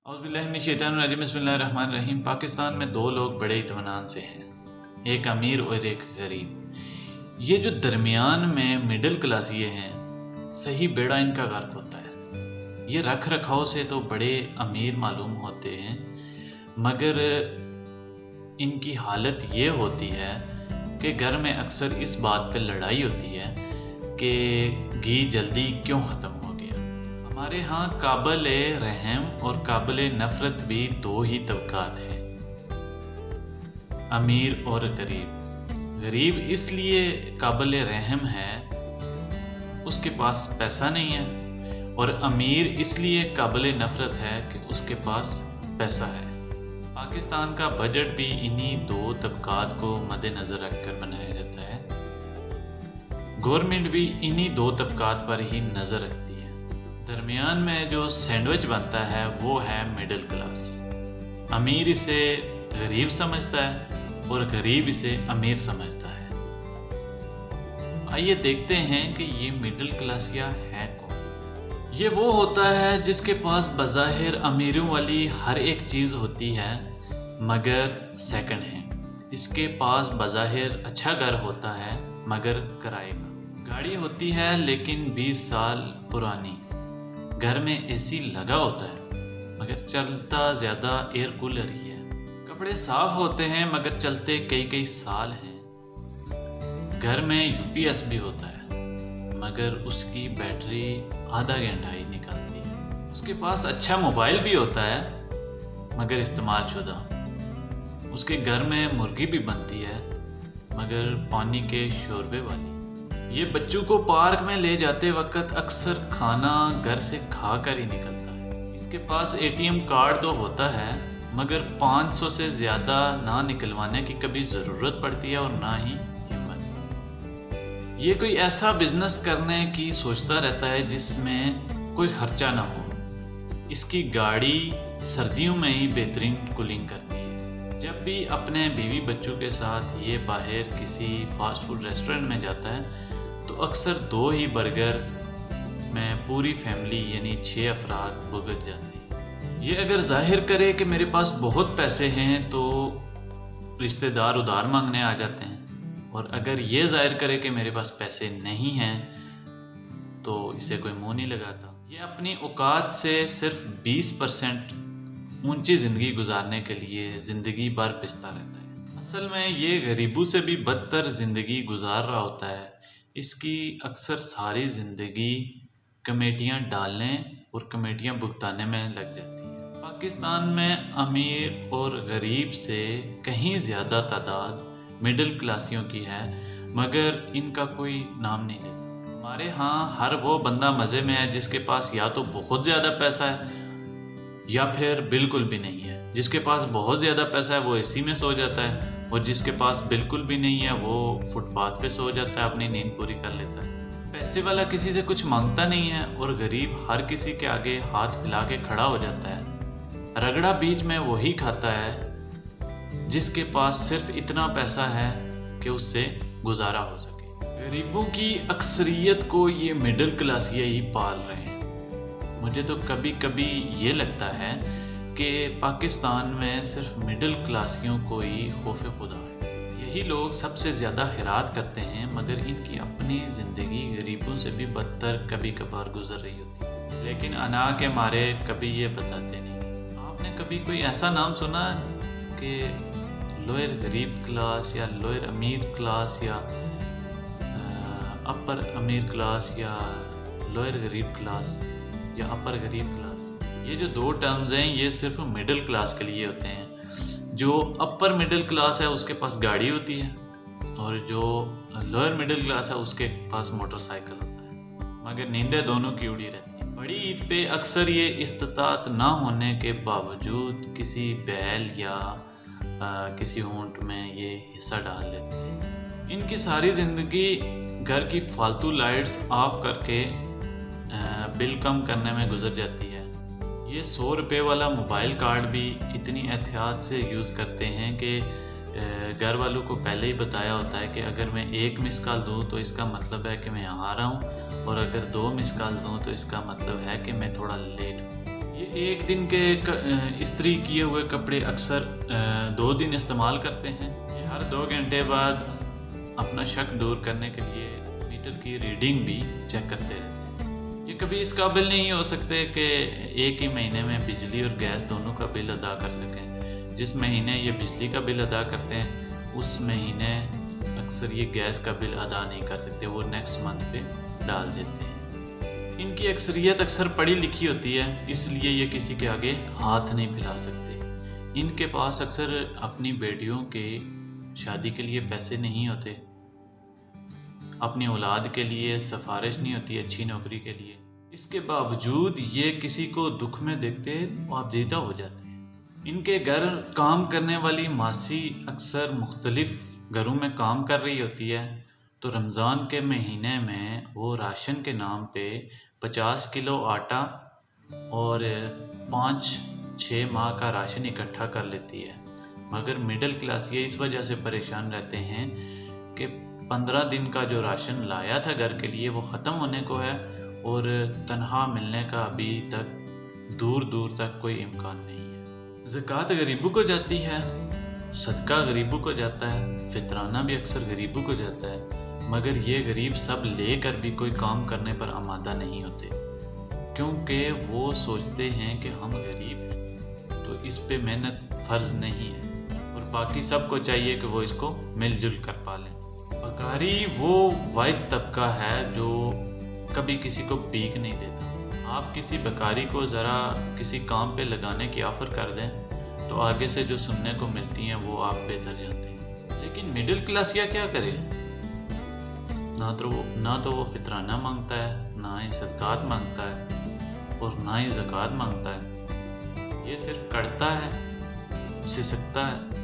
औज़ुबिल्लाहि बिस्मिल्लाहिर्रहमानिर्रहीम। पाकिस्तान में दो लोग बड़े इत्मीनान से हैं, एक अमीर और एक गरीब। ये जो दरमियान में मिडिल क्लास ये हैं, सही बेड़ा इनका गर्क होता है। ये रख रखाव से तो बड़े अमीर मालूम होते हैं, मगर इनकी हालत ये होती है कि घर में अक्सर इस बात पे लड़ाई होती है कि घी जल्दी क्यों ख़त्म हो गया। हमारे यहाँ काबिल रहम और काबिल नफ़रत भी दो ही तबकात हैं, अमीर और गरीब। गरीब इसलिए काबिल रहम है, उसके पास पैसा नहीं है, और अमीर इसलिए काबिल नफ़रत है कि उसके पास पैसा है। पाकिस्तान का बजट भी इन्हीं दो तबकात को मद्देनज़र रखकर बनाया जाता है। गवर्नमेंट भी इन्हीं दो तबकात पर ही नज़र रखती है। दरमियान में जो सैंडविच बनता है वो है मिडिल क्लास। अमीर इसे गरीब समझता है और गरीब इसे अमीर समझता है। आइए देखते हैं कि ये मिडिल क्लास या है कौन। ये वो होता है जिसके पास बज़ाहिर अमीरों वाली हर एक चीज़ होती है, मगर सेकंड हैंड। इसके पास बज़ाहिर अच्छा घर होता है, मगर किराए का। गाड़ी होती है लेकिन 20 साल पुरानी। घर में एसी लगा होता है, मगर चलता ज़्यादा एयर कूलर ही है। कपड़े साफ होते हैं, मगर चलते कई कई साल हैं। घर में यूपीएस भी होता है, मगर उसकी बैटरी आधा घंटा ही निकलती है। उसके पास अच्छा मोबाइल भी होता है, मगर इस्तेमाल शुदा। उसके घर में मुर्गी भी बनती है, मगर पानी के शोरबे वाली। ये बच्चों को पार्क में ले जाते वक्त अक्सर खाना घर से खा कर ही निकलता है। इसके पास एटीएम कार्ड तो होता है, मगर 500 से ज़्यादा ना निकलवाने की कभी ज़रूरत पड़ती है और ना ही हिम्मत। ये कोई ऐसा बिजनेस करने की सोचता रहता है जिसमें कोई खर्चा ना हो। इसकी गाड़ी सर्दियों में ही बेहतरीन कूलिंग करती है। जब भी अपने बीवी बच्चों के साथ ये बाहर किसी फास्ट फूड रेस्टोरेंट में जाता है तो अक्सर 2 ही बर्गर में पूरी फैमिली यानी 6 अफराद भुगत जाती है। ये अगर जाहिर करे कि मेरे पास बहुत पैसे हैं तो रिश्तेदार उधार मांगने आ जाते हैं, और अगर ये जाहिर करे कि मेरे पास पैसे नहीं हैं तो इसे कोई मुंह नहीं लगाता। ये अपनी औकात से सिर्फ 20% ऊंची ज़िंदगी गुजारने के लिए ज़िंदगी भर पिसता रहता है। असल में ये गरीबों से भी बदतर ज़िंदगी गुजार रहा होता है। इसकी अक्सर सारी ज़िंदगी कमेटियाँ डालने और कमेटियाँ भुगताने में लग जाती है। पाकिस्तान में अमीर और गरीब से कहीं ज़्यादा तादाद मिडिल क्लासियों की है, मगर इनका कोई नाम नहीं लेता। हमारे यहाँ हर वो बंदा मज़े में है जिसके पास या तो बहुत ज़्यादा पैसा है या फिर बिल्कुल भी नहीं है। जिसके पास बहुत ज़्यादा पैसा है वो एसी में सो जाता है, और जिसके पास बिल्कुल भी नहीं है वो फुटपाथ पे सो जाता है, अपनी नींद पूरी कर लेता है। पैसे वाला किसी से कुछ मांगता नहीं है, और गरीब हर किसी के आगे हाथ फैला के खड़ा हो जाता है। रगड़ा बीच में वही खाता है जिसके पास सिर्फ इतना पैसा है कि उससे गुजारा हो सके। गरीबों की अक्सरियत को ये मिडिल क्लास यही पाल रहे हैं। मुझे तो कभी कभी ये लगता है कि पाकिस्तान में सिर्फ मिडिल क्लासियों को ही खौफ खुदा है। यही लोग सबसे ज़्यादा हैरात करते हैं, मगर इनकी अपनी ज़िंदगी गरीबों से भी बदतर कभी कभार गुजर रही होती है, लेकिन अना के मारे कभी ये बताते नहीं। आपने कभी कोई ऐसा नाम सुना कि लोअर गरीब क्लास या लोअर अमीर क्लास या अपर अमीर क्लास या लोअर गरीब क्लास या अपर गरीब क्लास? ये जो 2 टर्म्स हैं ये सिर्फ मिडिल क्लास के लिए होते हैं। जो अपर मिडिल क्लास है उसके पास गाड़ी होती है, और जो लोअर मिडिल क्लास है उसके पास मोटरसाइकिल होता है, मगर नींदें दोनों की उड़ी रहती हैं। बड़ी ईद पे अक्सर ये इस्तात ना होने के बावजूद किसी बैल या किसी ऊंट में ये हिस्सा डाल लेते हैं। इनकी सारी ज़िंदगी घर की फालतू लाइट्स ऑफ करके बिल कम करने में गुजर जाती है। ये 100 रुपये वाला मोबाइल कार्ड भी इतनी एहतियात से यूज़ करते हैं कि घर वालों को पहले ही बताया होता है कि अगर मैं 1 मिस कॉल दूँ तो इसका मतलब है कि मैं यहाँ आ रहा हूँ, और अगर 2 मिस कॉल दूँ तो इसका मतलब है कि मैं थोड़ा लेट हूँ। یہ ایک دن کے استری کیے ہوئے کپڑے اکثر 2 دن استعمال کرتے ہیں۔ یہ ہر 2 گھنٹے بعد اپنا شک دور کرنے کے لیے میٹر کی ریڈنگ بھی چیک کرتے رہتے ہیں۔ یہ کبھی اس قابل نہیں ہو سکتے کہ ایک ہی مہینے میں بجلی اور گیس دونوں کا بل ادا کر سکیں۔ جس مہینے یہ بجلی کا بل ادا کرتے ہیں اس مہینے اکثر یہ گیس کا بل ادا نہیں کر سکتے، وہ نیکسٹ منتھ پہ ڈال دیتے ہیں۔ ان کی اکثریت اکثر پڑھی لکھی ہوتی ہے، اس لیے یہ کسی کے آگے ہاتھ نہیں پھیلا سکتے۔ ان کے پاس اکثر اپنی بیٹیوں کے شادی کے لیے پیسے نہیں ہوتے، اپنی اولاد کے لیے سفارش نہیں ہوتی اچھی نوکری کے لیے۔ اس کے باوجود یہ کسی کو دکھ میں دیکھتے آبدیدہ ہو جاتے ہیں۔ ان کے گھر کام کرنے والی ماسی اکثر مختلف گھروں میں کام کر رہی ہوتی ہے، تو رمضان کے مہینے میں وہ راشن کے نام پہ 50 کلو آٹا اور 5-6 ماہ کا راشن اکٹھا کر لیتی ہے۔ مگر مڈل کلاس یہ اس وجہ سے پریشان رہتے ہیں کہ 15 دن کا جو راشن لایا تھا گھر کے لیے وہ ختم ہونے کو ہے، اور تنہا ملنے کا ابھی تک دور دور تک کوئی امکان نہیں ہے۔ زکوٰۃ غریبوں کو جاتی ہے، صدقہ غریبوں کو جاتا ہے، فطرانہ بھی اکثر غریبوں کو جاتا ہے، مگر یہ غریب سب لے کر بھی کوئی کام کرنے پر آمادہ نہیں ہوتے، کیونکہ وہ سوچتے ہیں کہ ہم غریب ہیں تو اس پہ محنت فرض نہیں ہے، اور باقی سب کو چاہیے کہ وہ اس کو مل جل کر پالیں۔ بکاری وہ واحد طبقہ ہے جو کبھی کسی کو بھیک نہیں دیتا۔ آپ کسی بکاری کو ذرا کسی کام پہ لگانے کی آفر کر دیں تو آگے سے جو سننے کو ملتی ہیں وہ آپ پہ ذر جاتے ہیں۔ لیکن مڈل کلاس کیا کرے؟ نہ تو وہ فطرانہ مانگتا ہے، نہ ہی صدقات مانگتا ہے، اور نہ ہی زکوٰۃ مانگتا ہے۔ یہ صرف کڑتا ہے، سسکتا ہے،